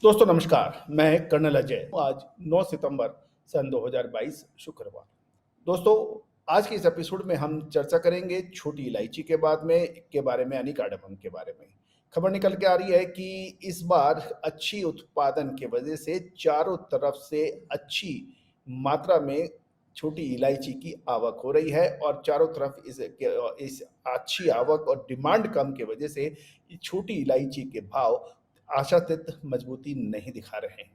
दोस्तों नमस्कार, मैं कर्नल अजय। आज 9 सितंबर सन 2022 शुक्रवार। दोस्तों, आज के इस एपिसोड में हम चर्चा करेंगे छोटी इलायची के बारे में यानी कार्डामम के बारे में। खबर निकल के आ रही है कि इस बार अच्छी उत्पादन की वजह से चारों तरफ से अच्छी मात्रा में छोटी इलायची की आवक हो रही है और चारों तरफ इस अच्छी आवक और डिमांड कम की वजह से ये छोटी इलायची के भाव आशातीत मजबूती नहीं दिखा रहे हैं।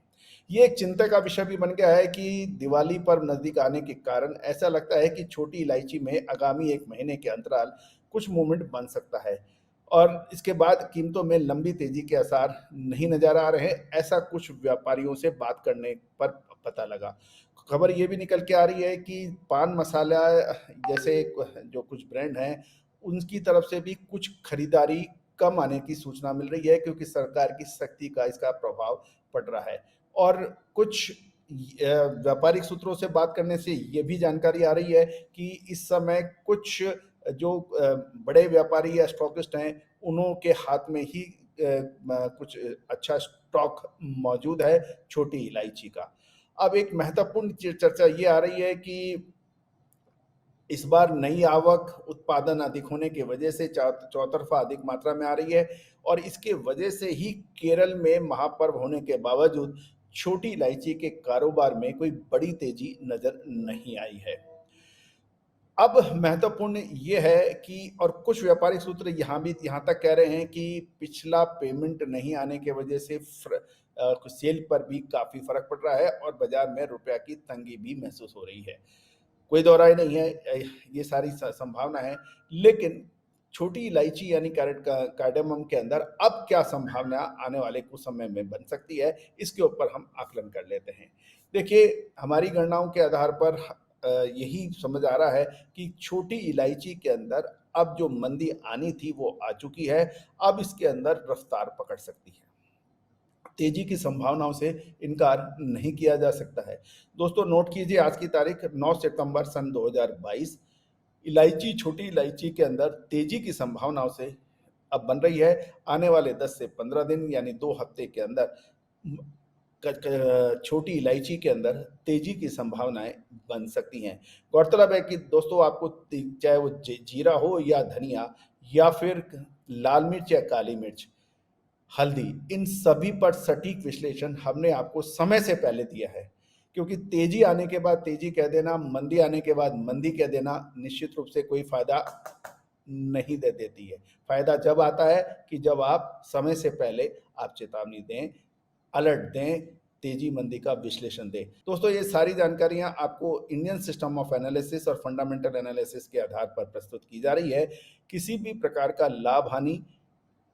ये एक चिंता का विषय भी बन गया है कि दिवाली पर्व नज़दीक आने के कारण ऐसा लगता है कि छोटी इलायची में आगामी 1 महीने के अंतराल कुछ मूवमेंट बन सकता है और इसके बाद कीमतों में लंबी तेजी के आसार नहीं नज़र आ रहे हैं, ऐसा कुछ व्यापारियों से बात करने पर पता लगा। खबर ये भी निकल के आ रही है कि पान मसाला जैसे जो कुछ ब्रांड हैं, उनकी तरफ से भी कुछ खरीदारी कम आने की सूचना मिल रही है क्योंकि सरकार की सख्ती का इसका प्रभाव पड़ रहा है और कुछ व्यापारिक सूत्रों से बात करने से ये भी जानकारी आ रही है कि इस समय कुछ जो बड़े व्यापारी या स्टॉकिस्ट हैं, उन्हों के हाथ में ही कुछ अच्छा स्टॉक मौजूद है छोटी इलायची का। अब एक महत्वपूर्ण चर्चा ये आ रही है कि इस बार नई आवक उत्पादन अधिक होने की वजह से चौतरफा अधिक मात्रा में आ रही है और इसके वजह से ही केरल में महापर्व होने के बावजूद छोटी इलायची के कारोबार में कोई बड़ी तेजी नजर नहीं आई है। अब महत्वपूर्ण ये है कि और कुछ व्यापारिक सूत्र यहाँ तक कह रहे हैं कि पिछला पेमेंट नहीं आने की वजह से सेल पर भी काफी फर्क पड़ रहा है और बाजार में रुपया की तंगी भी महसूस हो रही है। कोई दो राय नहीं है, ये सारी संभावना है, लेकिन छोटी इलायची यानी कार्डामम के अंदर अब क्या संभावना आने वाले कुछ समय में बन सकती है, इसके ऊपर हम आकलन कर लेते हैं। देखिए, हमारी गणनाओं के आधार पर यही समझ आ रहा है कि छोटी इलायची के अंदर अब जो मंदी आनी थी वो आ चुकी है, अब इसके अंदर रफ्तार पकड़ सकती है। तेजी की संभावनाओं से इनकार नहीं किया जा सकता है। दोस्तों नोट कीजिए, आज की तारीख 9 सितंबर सन 2022। छोटी इलायची के अंदर तेजी की संभावनाओं से अब बन रही है आने वाले 10 से 15 दिन यानी 2 हफ्ते के अंदर छोटी इलायची के अंदर तेजी की संभावनाएं बन सकती हैं। गौरतलब है कि दोस्तों आपको चाहे वो जीरा हो या धनिया या फिर लाल मिर्च या काली मिर्च, हल्दी, इन सभी पर सटीक विश्लेषण हमने आपको समय से पहले दिया है क्योंकि तेजी आने के बाद तेजी कह देना, मंदी आने के बाद मंदी कह देना निश्चित रूप से कोई फायदा नहीं दे देती है। फायदा जब आता है कि जब आप समय से पहले आप चेतावनी दें, अलर्ट दें, तेजी मंदी का विश्लेषण दें। दोस्तों ये सारी जानकारियां आपको इंडियन सिस्टम ऑफ एनालिसिस और फंडामेंटल एनालिसिस के आधार पर प्रस्तुत की जा रही है। किसी भी प्रकार का लाभ हानि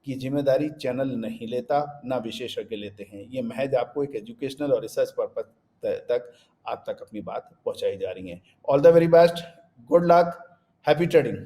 की जिम्मेदारी चैनल नहीं लेता, ना विशेषज्ञ लेते हैं। ये महज आपको एक एजुकेशनल और रिसर्च पर्पज तक आप तक अपनी बात पहुंचाई जा रही है। All the very best, good luck, happy trading.